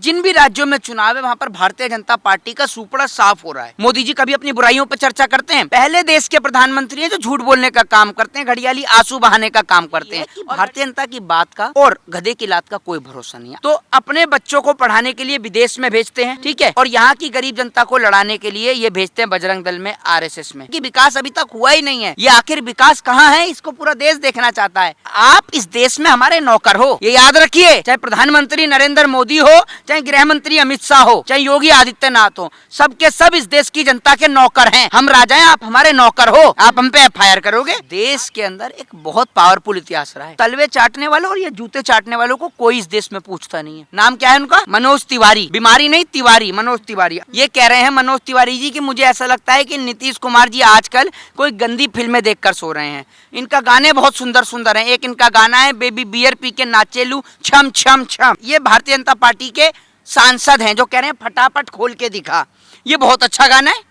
जिन भी राज्यों में चुनाव है वहाँ पर भारतीय जनता पार्टी का सुपड़ा साफ हो रहा है। मोदी जी कभी अपनी बुराइयों पर चर्चा करते हैं? पहले देश के प्रधानमंत्री हैं जो झूठ बोलने का काम करते हैं, घड़ियाली आंसू बहाने का काम करते हैं। भारतीय जनता की बात का और गधे की लात का कोई भरोसा नहीं है। तो अपने बच्चों को पढ़ाने के लिए विदेश में भेजते हैं, ठीक है, और यहाँ की गरीब जनता को लड़ाने के लिए ये भेजते हैं बजरंग दल में, RSS में। कि विकास अभी तक हुआ ही नहीं है। ये आखिर विकास कहाँ है, इसको पूरा देश देखना चाहता है। आप इस देश में हमारे नौकर हो, ये याद रखिए। चाहे प्रधानमंत्री नरेंद्र मोदी हो, चाहे गृह मंत्री अमित शाह हो, चाहे योगी आदित्यनाथ हो, सबके सब इस देश की जनता के नौकर हैं। हम राजा हैं, आप हमारे नौकर हो। आप हम पे FIR करोगे? देश के अंदर एक बहुत पावरफुल इतिहास रहा है। तलवे चाटने वालों और ये जूते चाटने वालों को कोई इस देश में पूछता नहीं है। नाम क्या है उनका? मनोज तिवारी। बीमारी नहीं, तिवारी, मनोज तिवारी। ये कह रहे हैं मनोज तिवारी जी कि मुझे ऐसा लगता है कि नीतीश कुमार जी आजकल कोई गंदी फिल्में देखकर सो रहे हैं। इनका गाने बहुत सुंदर सुंदर हैं। एक इनका गाना है बेबी बियर पी के नाचेलू छम छम छम। ये भारतीय जनता पार्टी के सांसद हैं जो कह रहे हैं फटाफट खोल के दिखा। ये बहुत अच्छा गाना है।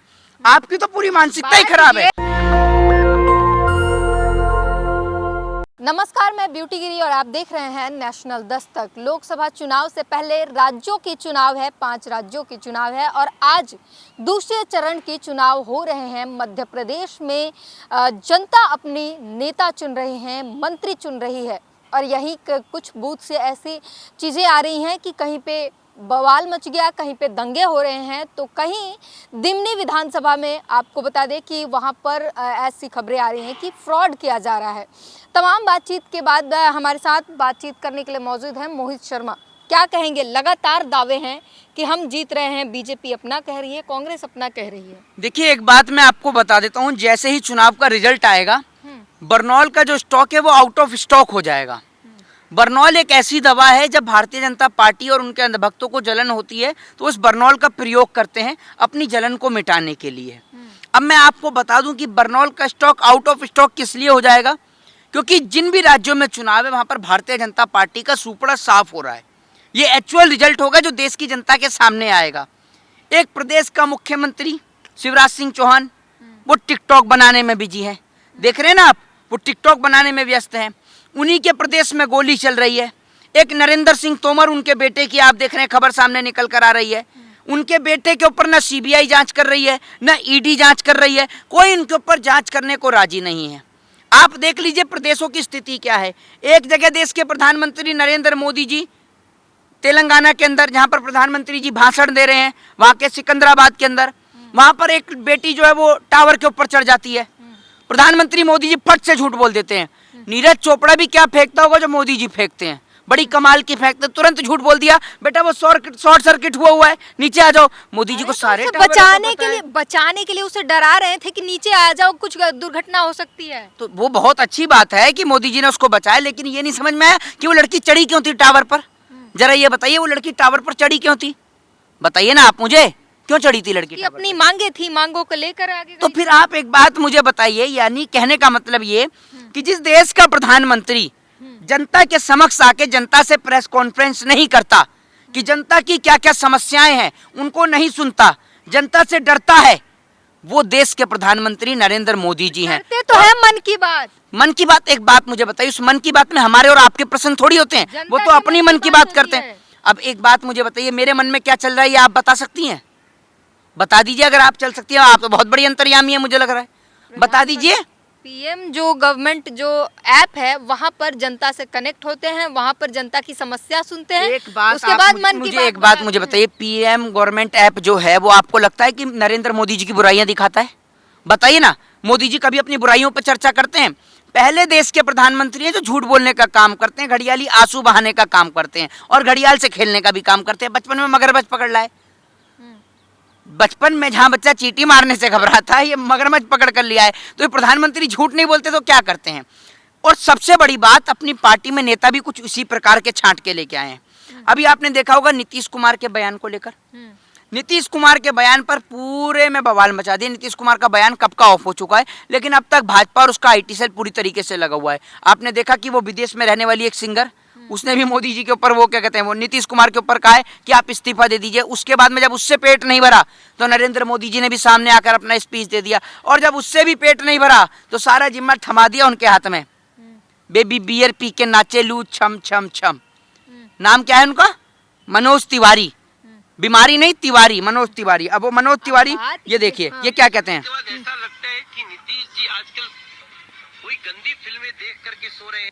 आपकी तो पूरी मानसिकता ही खराब है। नमस्कार, मैं ब्यूटी गिरी और आप देख रहे हैं नेशनल दस्तक। लोकसभा चुनाव से पहले राज्यों की चुनाव है, 5 राज्यों की चुनाव है और आज दूसरे चरण के चुनाव हो रहे हैं। मध्य प्रदेश में जनता अपनी नेता चुन रही है, मंत्री चुन रही है और यही कुछ बूथ से ऐसी चीज़ें आ रही हैं कि कहीं पे बवाल मच गया, कहीं पे दंगे हो रहे हैं, तो कहीं दिमनी विधानसभा में आपको बता दें कि वहाँ पर ऐसी खबरें आ रही हैं कि फ्रॉड किया जा रहा है। तमाम बातचीत के बाद हमारे साथ बातचीत करने के लिए मौजूद हैं मोहित शर्मा। क्या कहेंगे? लगातार दावे हैं कि हम जीत रहे हैं, बीजेपी अपना कह रही है, कांग्रेस अपना कह रही है। देखिए, एक बात मैं आपको बता देता हूँ, जैसे ही चुनाव का रिजल्ट आएगा, बरनौल का जो स्टॉक है वो आउट ऑफ स्टॉक हो जाएगा। बरनौल एक ऐसी दवा है, जब भारतीय जनता पार्टी और उनके अंधभक्तों को जलन होती है तो उस बरनौल का प्रयोग करते हैं अपनी जलन को मिटाने के लिए। अब मैं आपको बता दूं कि बरनौल का स्टॉक आउट ऑफ स्टॉक किस लिए हो जाएगा, क्योंकि जिन भी राज्यों में चुनाव है वहां पर भारतीय जनता पार्टी का सुपड़ा साफ हो रहा है। ये एक्चुअल रिजल्ट होगा जो देश की जनता के सामने आएगा। एक प्रदेश का मुख्यमंत्री शिवराज सिंह चौहान वो टिकटॉक बनाने में बिजी है, देख रहे हैं ना आप, वो टिकटॉक बनाने में व्यस्त हैं। उन्हीं के प्रदेश में गोली चल रही है। एक नरेंद्र सिंह तोमर, उनके बेटे की आप देख रहे हैं खबर सामने निकल कर आ रही है। उनके बेटे के ऊपर न CBI जांच कर रही है, न ED जांच कर रही है, कोई उनके ऊपर जांच करने को राजी नहीं है। आप देख लीजिए प्रदेशों की स्थिति क्या है। एक जगह देश के प्रधानमंत्री नरेंद्र मोदी जी तेलंगाना के अंदर, जहाँ पर प्रधानमंत्री जी भाषण दे रहे हैं, वहाँ के सिकंदराबाद के अंदर, वहाँ पर एक बेटी जो है वो टावर के ऊपर चढ़ जाती है। प्रधानमंत्री मोदी जी फट से झूठ बोल देते हैं। नीरज चोपड़ा भी क्या फेंकता होगा जो मोदी जी फेंकते हैं, बड़ी कमाल की फेंकते, तुरंत झूठ बोल दिया, बेटा वो शॉर्ट सर्किट हुआ है, नीचे आ जाओ। मोदी जी को सारे बचाने के लिए उसे डरा रहे थे कि नीचे आ जाओ, कुछ दुर्घटना हो सकती है। तो वो बहुत अच्छी बात है कि मोदी जी ने उसको बचाया, लेकिन ये नहीं समझ में आया कि वो लड़की चढ़ी क्यों थी टावर पर। जरा ये बताइए, वो लड़की टावर पर चढ़ी क्यों थी? बताइए ना आप मुझे, क्यों चढ़ी थी लड़की? अपनी मांगे थी, मांगों को लेकर आगे। तो फिर आप एक बात मुझे बताइए, यानी कहने का मतलब ये कि जिस देश का प्रधानमंत्री जनता के समक्ष आके जनता से प्रेस कॉन्फ्रेंस नहीं करता, कि जनता की क्या क्या समस्याएं हैं उनको नहीं सुनता, जनता से डरता है, वो देश के प्रधानमंत्री नरेंद्र मोदी जी हैं। करते तो है मन की बात। मन की बात, एक बात मुझे बताइए, उस मन की बात में हमारे और आपके प्रश्न थोड़ी होते हैं, वो तो अपनी मन की बात करते हैं। अब एक बात मुझे बताइए, मेरे मन में क्या चल रहा है ये आप बता सकती हैं? बता दीजिए अगर आप चल सकती हैं। आप तो बहुत बड़ी अंतर्यामी है मुझे लग रहा है, बता दीजिए। PM जो गवर्नमेंट जो ऐप है वहाँ पर जनता से कनेक्ट होते हैं, वहाँ पर जनता की समस्या सुनते हैं। एक बात उसके बाद मन की मुझे एक बात मुझे बताइए, PM गवर्नमेंट ऐप जो है वो आपको लगता है कि नरेंद्र मोदी जी की बुराइयां दिखाता है? बताइए ना, मोदी जी कभी अपनी बुराइयों पर चर्चा करते हैं? पहले देश के प्रधानमंत्री हैं जो झूठ बोलने का काम करते हैं, घड़ियाली आंसू बहाने का काम करते हैं और घड़ियाल से खेलने का भी काम करते हैं। बचपन में मगरमच्छ पकड़ लाए, बचपन में जहाँ बच्चा चींटी मारने से घबराता है, ये मगरमच्छ पकड़ कर लिया है। तो ये प्रधानमंत्री झूठ नहीं बोलते तो क्या करते हैं? और सबसे बड़ी बात, अपनी पार्टी में नेता भी कुछ इसी प्रकार के छांट के लेके आए हैं। अभी आपने देखा होगा नीतीश कुमार के बयान को लेकर, नीतीश कुमार के बयान पर पूरे में बवाल मचा दिया। नीतीश कुमार का बयान कब का ऑफ हो चुका है, लेकिन अब तक भाजपा और उसका IT सेल पूरी तरीके से लगा हुआ है। आपने देखा कि वो विदेश में रहने वाली एक सिंगर, उसने भी मोदी जी के ऊपर वो क्या कहते हैं, वो नीतीश कुमार के ऊपर कहा है कि आप इस्तीफा दे दीजिए। उसके बाद में जब उससे पेट नहीं भरा तो नरेंद्र मोदी जी ने भी सामने आकर अपना स्पीच दे दिया, और जब उससे भी पेट नहीं भरा तो सारा जिम्मा थमा दिया उनके हाथ में। बेबी बियर पी के नाचे लू छम छम छम। नाम क्या है उनका? मनोज तिवारी। बीमारी नहीं, तिवारी, मनोज तिवारी। अब वो मनोज तिवारी, ये देखिए ये क्या कहते हैं। ऐसा लगता है कि नीतीश जी आजकल कोई गंदी फिल्में देख करके सो रहे हैं।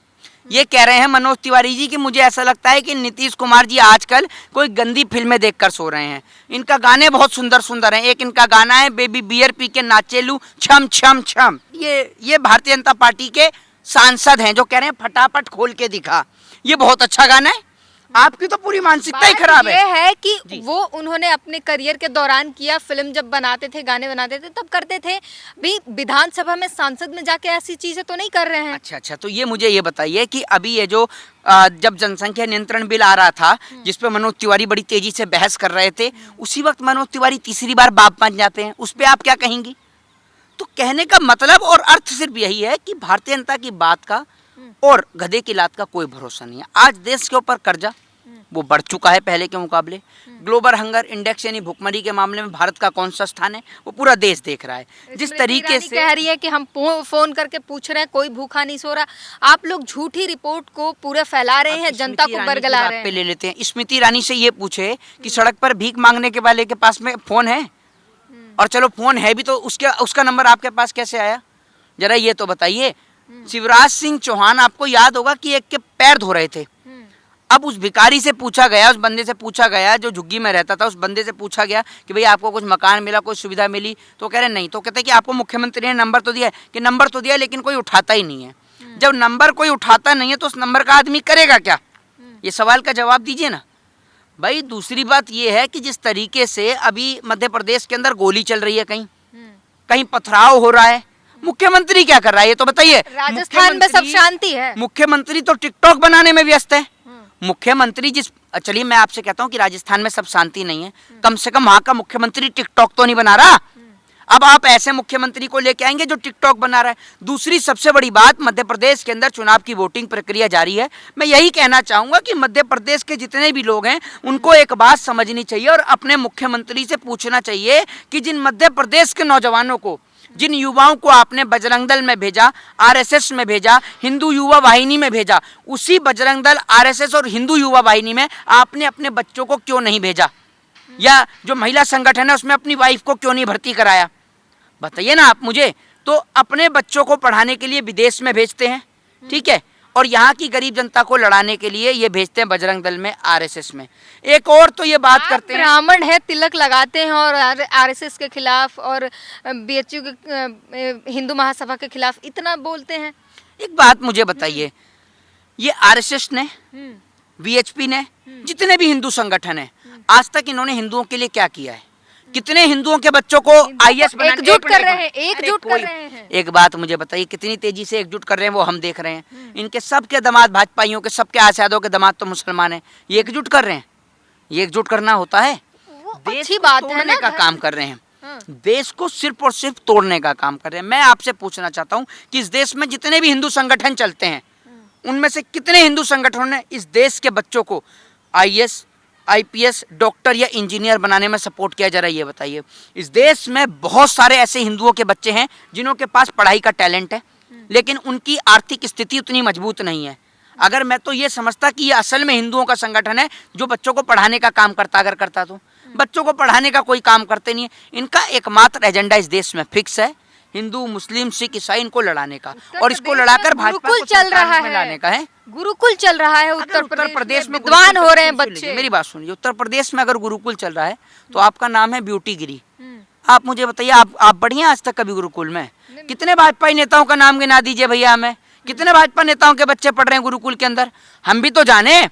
ये कह रहे हैं मनोज तिवारी जी कि मुझे ऐसा लगता है कि नीतीश कुमार जी आजकल कोई गंदी फिल्में देखकर सो रहे हैं। इनका गाने बहुत सुंदर सुंदर हैं। एक इनका गाना है बेबी बियर पी के नाचेलू छम छम छम। ये भारतीय जनता पार्टी के सांसद हैं जो कह रहे हैं फटाफट खोल के दिखा। ये बहुत अच्छा गाना है। आपकी तो पूरी मानसिकता ही खराब ये है कि जी। वो उन्होंने अपने करियर के दौरान किया, फिल्म जब बनाते थे, गाने बनाते थे तब करते थे। भी विधानसभा में, सांसद में जाके ऐसी चीजें तो नहीं कर रहे हैं। अच्छा, तो ये मुझे ये बताइए कि अभी ये जो जब जनसंख्या नियंत्रण बिल आ रहा था जिस पे मनोज तिवारी बड़ी तेजी से बहस कर रहे थे, उसी वक्त मनोज तिवारी तीसरी बार बाप बन जाते हैं, उस पर आप क्या कहेंगी? तो कहने का मतलब और अर्थ सिर्फ यही है कि भारतीय जनता की बात का और गधे की लात का कोई भरोसा नहीं है। आज देश के ऊपर कर्जा वो बढ़ चुका है पहले के मुकाबले। ग्लोबल हंगर इंडेक्स यानी भुखमरी के मामले में भारत का कौन सा स्थान है वो पूरा देश देख रहा है। जिस तरीके से कह रही है कि हम फोन करके पूछ रहे हैं, कोई भूखा नहीं सो रहा। आप लोग झूठी रिपोर्ट को पूरा फैला रहे हैं, जनता को बरगला रहे हैं। ले लेते हैं। स्मृति ईरानी से ये पूछे कि सड़क पर भीख मांगने के वाले के पास में फोन है, और चलो फोन है भी तो उसका नंबर आपके पास कैसे आया? जरा ये तो बताइए। शिवराज सिंह चौहान, आपको याद होगा कि एक के पैर धो रहे थे। अब उस भिखारी से पूछा गया, उस बंदे से पूछा गया जो झुग्गी में रहता था, उस बंदे से पूछा गया कि भाई आपको कुछ मकान मिला, कोई सुविधा मिली? तो कह रहे नहीं। तो कहते कि आपको मुख्यमंत्री ने नंबर तो दिया है, कि नंबर तो दिया लेकिन कोई उठाता ही नहीं है। जब नंबर कोई उठाता नहीं है तो उस नंबर का आदमी करेगा क्या? ये सवाल का जवाब दीजिए ना भाई। दूसरी बात ये है कि जिस तरीके से अभी मध्य प्रदेश के अंदर गोली चल रही है, कहीं पथराव हो रहा है, मुख्यमंत्री क्या कर रहा है ये तो बताइए। राजस्थान में सब शांति है। मुख्यमंत्री तो टिकटॉक बनाने में व्यस्त है। मुख्यमंत्री चलिए मैं आपसे कहता हूँ कि राजस्थान में सब शांति नहीं है, कम से कम वहां का मुख्यमंत्री टिकटॉक तो नहीं बना रहा। अब आप ऐसे मुख्यमंत्री को लेके आएंगे जो टिकटॉक बना रहा है। दूसरी सबसे बड़ी बात, मध्य प्रदेश के अंदर चुनाव की वोटिंग प्रक्रिया जारी है। मैं यही कहना चाहूंगा कि मध्य प्रदेश के जितने भी लोग हैं उनको एक बात समझनी चाहिए और अपने मुख्यमंत्री से पूछना चाहिए कि जिन मध्य प्रदेश के नौजवानों को, जिन युवाओं को आपने बजरंग दल में भेजा, आरएसएस में भेजा, हिंदू युवा वाहिनी में भेजा, उसी बजरंग दल, आरएसएस और हिंदू युवा वाहिनी में आपने अपने बच्चों को क्यों नहीं भेजा? या जो महिला संगठन है उसमें अपनी वाइफ को क्यों नहीं भर्ती कराया? बताइए ना आप मुझे। तो अपने बच्चों को पढ़ाने के लिए विदेश में भेजते हैं, ठीक है, और यहाँ की गरीब जनता को लड़ाने के लिए ये भेजते हैं बजरंग दल में, आरएसएस में। एक और तो ये बात करते हैं, ब्राह्मण है, तिलक लगाते हैं और आरएसएस के खिलाफ और बीएचयू के हिंदू महासभा के खिलाफ इतना बोलते हैं। एक बात मुझे बताइए, ये आरएसएस ने, बीएचपी ने, जितने भी हिंदू संगठन है, आज तक इन्होंने हिंदुओं के लिए क्या किया है? कितने हिंदुओं के बच्चों को आईएएस बनाने एकजुट कर रहे हैं, एकजुट कर रहे हैं। एक बात मुझे बताइए, कितनी तेजी से एकजुट कर रहे हैं वो हम देख रहे हैं। इनके सबके दामाद भाजपाइयों के, सबके आजादों के दामाद तो मुसलमान हैं, ये एकजुट कर रहे हैं। ये एकजुट करना होता है? अच्छी बात है ना, का काम कर रहे हैं। देश को सिर्फ और सिर्फ तोड़ने का काम कर रहे हैं। मैं आपसे पूछना चाहता हूँ कि इस देश में जितने भी हिंदू संगठन चलते हैं उनमें से कितने हिंदू संगठनों ने इस देश के बच्चों को आईएएस, आईपीएस, डॉक्टर या इंजीनियर बनाने में सपोर्ट किया? जरा ये बताइए। इस देश में बहुत सारे ऐसे हिंदुओं के बच्चे हैं जिन्हों के पास पढ़ाई का टैलेंट है, लेकिन उनकी आर्थिक स्थिति उतनी मजबूत नहीं है। अगर मैं तो ये समझता कि ये असल में हिंदुओं का संगठन है जो बच्चों को पढ़ाने का काम करता, अगर करता तो। बच्चों को पढ़ाने का कोई काम करते नहीं है। इनका एकमात्र एजेंडा इस देश में फिक्स है, हिंदू, मुस्लिम, सिख, ईसाई, इनको लड़ाने का, और इसको लड़ाकर भाजपा को चल रहा है, लाने का है। गुरुकुल चल रहा है उत्तर प्रदेश में, विद्वान हो रहे हैं बच्चे। मेरी बात सुनिए, उत्तर प्रदेश में अगर गुरुकुल चल रहा है तो आपका नाम है ब्यूटी गिरी। आप मुझे बताइए, आप बढ़िए आज तक कभी गुरुकुल में? कितने भाजपा नेताओं का नाम गिना दीजिए भैया हमें। कितने भाजपा नेताओं के बच्चे पढ़ रहे हैं गुरुकुल के अंदर? हम भी तो जाने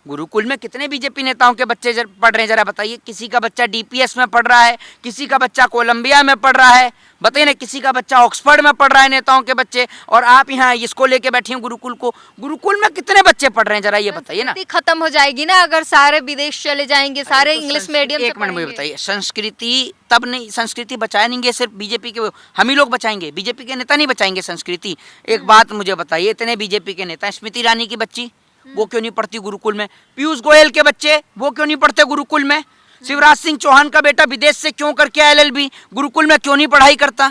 गुरुकुल में कितने बीजेपी नेताओं के बच्चे पढ़ रहे हैं, जरा बताइए। किसी का बच्चा डीपीएस में पढ़ रहा है, किसी का बच्चा कोलंबिया में पढ़ रहा है, बताइए ना, किसी का बच्चा ऑक्सफोर्ड में पढ़ रहा है नेताओं के बच्चे, और आप यहाँ इसको लेके बैठे हैं गुरुकुल को। गुरुकुल में कितने बच्चे पढ़ रहे हैं, जरा ये बताइए ना। खत्म हो जाएगी ना अगर सारे विदेश चले जाएंगे, सारे इंग्लिश मीडियम। एक मिनट मुझे बताइए, संस्कृति तब नहीं, संस्कृति बचाएंगे सिर्फ बीजेपी के हम ही लोग बचाएंगे, बीजेपी के नेता नहीं बचाएंगे संस्कृति। एक बात मुझे बताइए, इतने बीजेपी के नेता, स्मृति ईरानी की बच्ची वो क्यों नहीं पढ़ती गुरुकुल में? पीयूष गोयल के बच्चे वो क्यों नहीं पढ़ते गुरुकुल में? शिवराज सिंह चौहान का बेटा विदेश से क्यों करके आया एलएलबी, गुरुकुल में क्यों नहीं पढ़ाई करता?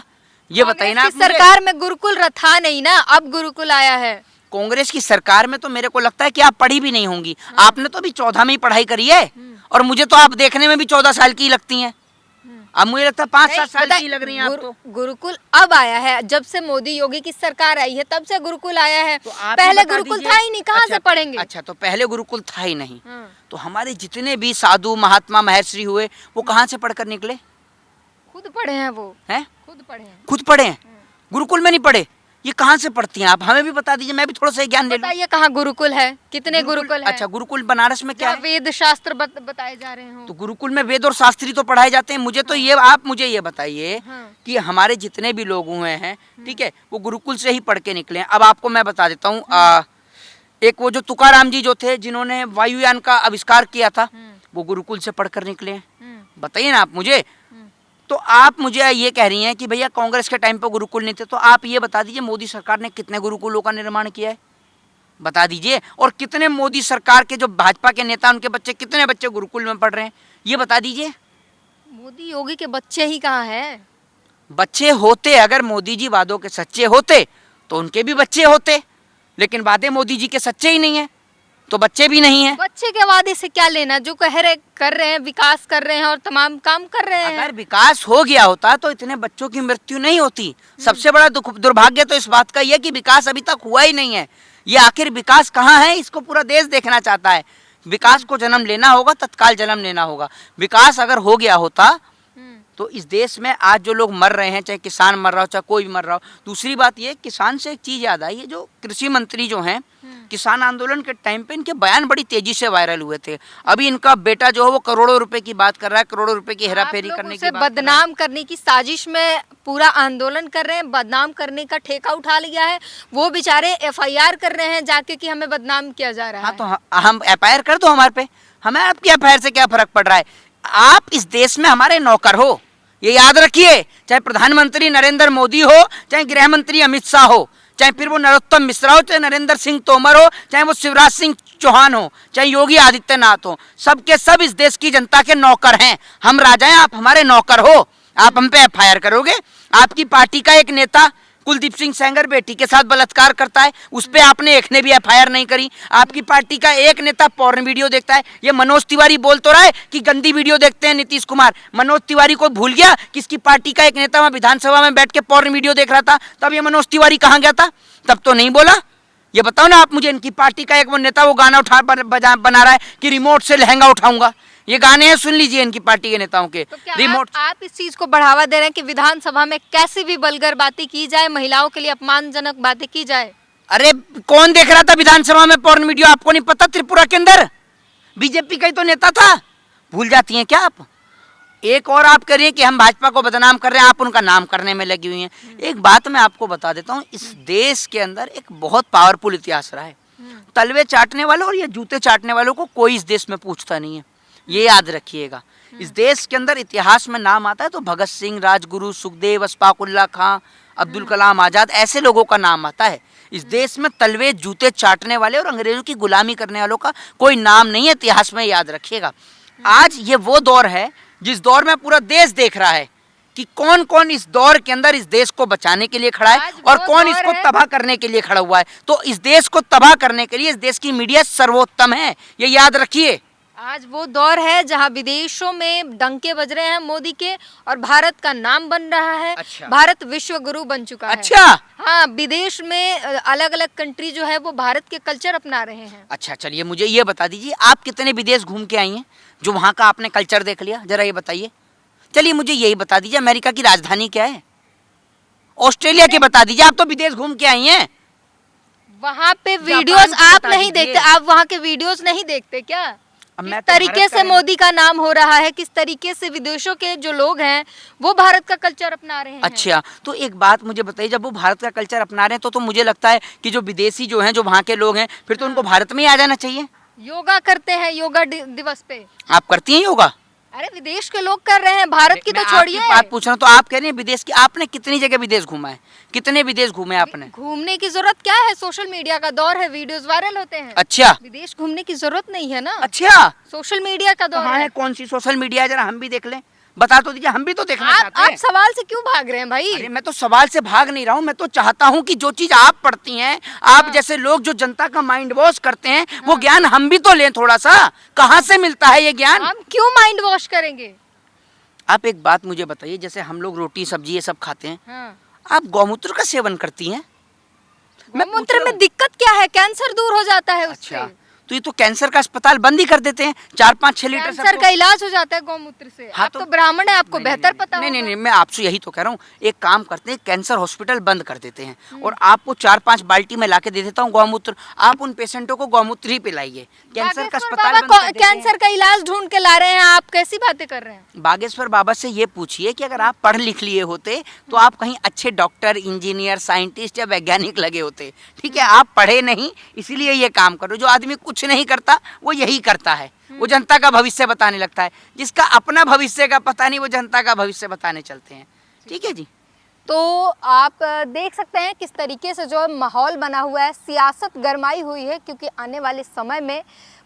ये बताइए ना। सरकार में गुरुकुल था नहीं ना, अब गुरुकुल आया है। कांग्रेस की सरकार में तो मेरे को लगता है कि आप पढ़ी भी नहीं होंगी। आपने तो अभी 14 में ही पढ़ाई करी है, और मुझे तो आप देखने में भी 14 साल की लगती हैं। अब मुझे लगता है 5-7 साल की लग रही हैं आप तो। गुरुकुल अब आया है, जब से मोदी योगी की सरकार आई है तब से गुरुकुल आया है। तो आप पहले बता गुरुकुल दीजिए। था ही नहीं, कहाँ अच्छा, से पढ़ेंगे? अच्छा, तो पहले गुरुकुल था ही नहीं। तो हमारे जितने भी साधु महात्मा महर्षि हुए वो कहाँ से पढ़कर निकले? खुद पढ़े हैं वो, हैं? खुद पढ़े हैं। खुद पढ़े हैं, गुरुकुल में नहीं पढ़े। ये कहाँ से पढ़ती हैं आप? हमें भी बता दीजिए, मैं भी थोड़ा सा ज्ञान ले लूं। बताइए कहाँ गुरुकुल है, कितने गुरुकुल है? अच्छा, गुरुकुल बनारस में क्या जहाँ है? वेद शास्त्र बताए जा रहे हो। तो गुरुकुल में वेद और शास्त्री तो पढ़ाए जाते हैं। मुझे तो ये, आप मुझे ये बताइए कि हमारे जितने भी लोग हुए हैं, ठीक है, वो गुरुकुल से ही पढ़ के निकले हैं। अब आपको मैं बता देता हूँ, एक वो जो तुकाराम जी जो थे, जिन्होंने वायुयान का आविष्कार किया था, वो गुरुकुल से पढ़कर निकले हैं। बताइए ना आप मुझे। तो आप मुझे ये कह रही हैं कि भैया कांग्रेस के टाइम पर गुरुकुल नहीं थे, तो आप ये बता दीजिए मोदी सरकार ने कितने गुरुकुलों का निर्माण किया है? बता दीजिए। और कितने मोदी सरकार के जो भाजपा के नेता, उनके बच्चे, कितने बच्चे गुरुकुल में पढ़ रहे हैं, ये बता दीजिए। मोदी योगी के बच्चे ही कहाँ हैं? बच्चे होते, अगर मोदी जी वादों के सच्चे होते तो उनके भी बच्चे होते, लेकिन वादे मोदी जी के सच्चे ही नहीं है, तो बच्चे भी नहीं है। बच्चे के वादे से क्या लेना? जो कह रहे कर रहे हैं, विकास कर रहे हैं और तमाम काम कर रहे हैं। अगर विकास हो गया होता तो इतने बच्चों की मृत्यु नहीं होती। सबसे बड़ा दुर्भाग्य तो इस बात का यह कि विकास अभी तक हुआ ही नहीं है। ये आखिर विकास कहाँ है, इसको पूरा देश देखना चाहता है। विकास को जन्म लेना होगा, तत्काल जन्म लेना होगा। विकास अगर हो गया होता तो इस देश में आज जो लोग मर रहे हैं, चाहे किसान मर रहा हो, चाहे कोई भी मर रहा हो। दूसरी बात ये, किसान से एक चीज़ याद आई है, जो कृषि मंत्री जो हैं, किसान आंदोलन के टाइम पे इनके बयान बड़ी तेजी से वायरल हुए थे। अभी इनका बेटा जो है वो करोड़ों रुपए की बात कर रहा है, करोड़ों रुपए की हेराफेरी करने की बात कर रहा है। बदनाम करने की साजिश में पूरा आंदोलन कर रहे हैं, बदनाम करने का ठेका उठा लिया है। वो बेचारे FIR कर रहे हैं जाके कि हमें बदनाम किया जा रहा है। हाँ, तो हम FIR कर दो हमारे पे, हमें आपकी FIR से क्या फर्क पड़ रहा है? आप इस देश में हमारे नौकर हो, ये याद रखिए। चाहे प्रधानमंत्री नरेंद्र मोदी हो, चाहे गृह मंत्री अमित शाह हो, चाहे फिर वो नरोत्तम मिश्रा हो, चाहे नरेंद्र सिंह तोमर हो, चाहे वो शिवराज सिंह चौहान हो, चाहे योगी आदित्यनाथ हो, सबके सब इस देश की जनता के नौकर हैं। हम राजा हैं, आप हमारे नौकर हो। आप हम पे FIR करोगे? आपकी पार्टी का एक नेता कुलदीप सिंह सेंगर बेटी के साथ बलात्कार करता है, उस पर आपने एक ने भी FIR नहीं करी। आपकी पार्टी का एक नेता पॉर्न वीडियो देखता है। ये मनोज तिवारी बोल तो रहा है कि गंदी वीडियो देखते हैं नीतीश कुमार। मनोज तिवारी को भूल गया कि इसकी पार्टी का एक नेता वहां विधानसभा में बैठ के पॉर्न वीडियो देख रहा था? तब ये मनोज तिवारी कहाँ गया था? तब तो नहीं बोला। ये बताओ ना आप मुझे, इनकी पार्टी का एक वो नेता वो गाना बना रहा है कि रिमोट से लहंगा उठाऊंगा। ये गाने हैं, सुन लीजिए इनकी पार्टी के नेताओं के। तो क्या रिमोट आप इस चीज को बढ़ावा दे रहे हैं कि विधानसभा में कैसी भी वल्गर बातें की जाए, महिलाओं के लिए अपमानजनक बातें की जाए? अरे कौन देख रहा था विधानसभा में पॉर्न वीडियो? आपको नहीं पता? त्रिपुरा के अंदर बीजेपी का ही तो नेता था। भूल जाती हैं क्या आप? एक और आप करिए कि हम भाजपा को बदनाम कर रहे हैं, आप उनका नाम करने में लगी हुई हैं। एक बात मैं आपको बता देता हूँ, इस देश के अंदर एक बहुत पावरफुल इतिहास रहा है। तलवे चाटने वालों और ये जूते चाटने वालों को कोई इस देश में पूछता नहीं है, ये याद रखिएगा। इस देश के अंदर इतिहास में नाम आता है तो भगत सिंह, राजगुरु, सुखदेव, अशफाकुल्ला खां, अब्दुल कलाम आज़ाद, ऐसे लोगों का नाम आता है। इस देश में तलवे जूते चाटने वाले और अंग्रेजों की गुलामी करने वालों का कोई नाम नहीं है इतिहास में, याद रखिएगा। आज ये वो दौर है जिस दौर में पूरा देश देख रहा है कि कौन कौन इस दौर के अंदर इस देश को बचाने के लिए खड़ा है और कौन इसको तबाह करने के लिए खड़ा हुआ है। तो इस देश को तबाह करने के लिए इस देश की मीडिया सर्वोत्तम है, ये याद रखिए। आज वो दौर है जहां विदेशों में डंके बज रहे हैं मोदी के और भारत का नाम बन रहा है। अच्छा। भारत विश्व गुरु बन चुका है। अच्छा। हाँ, विदेश में अलग अलग कंट्री जो है वो भारत के कल्चर अपना रहे हैं। अच्छा, चलिए मुझे ये बता दीजिए, आप कितने विदेश घूम के आई हैं जो वहाँ का आपने कल्चर देख लिया, जरा ये बताइए। चलिए मुझे यही बता दीजिए, अमेरिका की राजधानी क्या है? ऑस्ट्रेलिया की बता दीजिए, आप तो विदेश घूम के आई हैं। वहाँ पे वीडियोस आप नहीं देखते? आप वहाँ के वीडियोस नहीं देखते क्या? किस तरीके से मोदी का नाम हो रहा है, किस तरीके से विदेशों के जो लोग हैं वो भारत का कल्चर अपना रहे हैं। अच्छा, तो एक बात मुझे बताइए, जब वो भारत का कल्चर अपना रहे हैं तो मुझे लगता है कि जो विदेशी जो हैं, जो वहाँ के लोग हैं, फिर तो उनको भारत में ही आ जाना चाहिए। योगा करते हैं, योगा दिवस पे। आप करती हैं योगा? अरे विदेश के लोग कर रहे हैं, भारत की तो छोड़िए। बात पूछ रहा हूँ, तो आप कह रही हैं विदेश की। आपने कितनी जगह विदेश घूमा है? कितने विदेश घूमे आपने? घूमने की जरूरत क्या है? सोशल मीडिया का दौर है, वीडियोस वायरल होते हैं। अच्छा, विदेश घूमने की जरूरत नहीं है ना। अच्छा, सोशल मीडिया का दौर है। है। कौन सी सोशल मीडिया, जरा हम भी देख लें। बता तो दीजिए, हम भी तो देखना चाहते आप हैं। सवाल से क्यों भाग रहे हैं भाई? अरे मैं तो सवाल से भाग नहीं रहा हूँ, मैं तो चाहता हूँ कि जो चीज आप पढ़ती हैं, आप जैसे लोग जो जनता का माइंड वॉश करते हैं, वो ज्ञान हम भी तो लें थोड़ा सा। कहाँ से मिलता है ये ज्ञान? हम क्यों माइंड वॉश करेंगे? आप एक बात मुझे बताइए, जैसे हम लोग रोटी सब्जी ये सब खाते हैं, हाँ। आप गौमूत्र का सेवन करती हैं? मैं पूछ गौमूत्र रहा में हूँ। दिक्कत क्या है? कैंसर दूर हो जाता है उससे। अच्छा, तो ये तो कैंसर का अस्पताल बंद ही कर देते हैं, 4-5-6 लीटर कैंसर सबको। का इलाज हो जाता है गौमूत्र से। हाँ, आप तो ब्राह्मण है, आपको बेहतर पता नहीं होगा। नहीं, मैं आपसे यही तो कह रहा हूँ, एक काम करते हैं, कैंसर हॉस्पिटल बंद कर देते हैं और आपको 4-5 बाल्टी में लाके दे देता हूँ गौमूत्र, आप उन पेशेंटों को गौमूत्र ही पिलाइए। कैंसर का बागेश्वर अस्पताल बाबा बंद कर देते हैं। कैंसर का इलाज ढूंढ के ला रहे हैं, आप कैसी बातें कर रहे हैं? बागेश्वर बाबा से ये पूछिए कि अगर आप पढ़ लिख लिए होते तो आप कहीं अच्छे डॉक्टर, इंजीनियर, साइंटिस्ट या वैज्ञानिक लगे होते। ठीक है, आप पढ़े नहीं, इसीलिए ये काम करो। जो आदमी कुछ नहीं करता वो यही करता है, वो जनता का भविष्य बताने लगता है। जिसका अपना भविष्य का पता नहीं, वो जनता का भविष्य बताने चलते हैं। ठीक है जी। तो आप देख सकते हैं किस तरीके से जो माहौल बना हुआ है, सियासत गरमाई हुई है, क्योंकि आने वाले समय में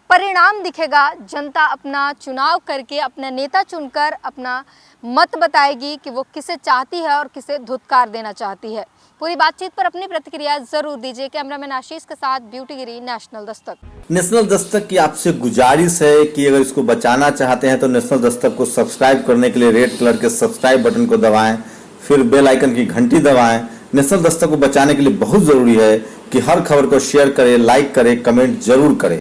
परिणाम दिखेगा। जनता अपना चुनाव करके अपना नेता चुनकर अपना मत बताएगी कि वो किसे चाहती है और किसे धुतकार देना चाहती है। पूरी बातचीत पर अपनी प्रतिक्रिया जरूर दीजिए। कैमरामैन आशीष के साथ ब्यूटी गिरी, नेशनल दस्तक। नेशनल दस्तक की आपसे गुजारिश है कि अगर इसको बचाना चाहते हैं तो नेशनल दस्तक को सब्सक्राइब करने के लिए रेड कलर के सब्सक्राइब बटन को दबाएं, फिर बेल आइकन की घंटी दबाएं। नेशनल दस्तक को बचाने के लिए बहुत जरूरी है कि हर खबर को शेयर करें, लाइक करें, कमेंट जरूर करें।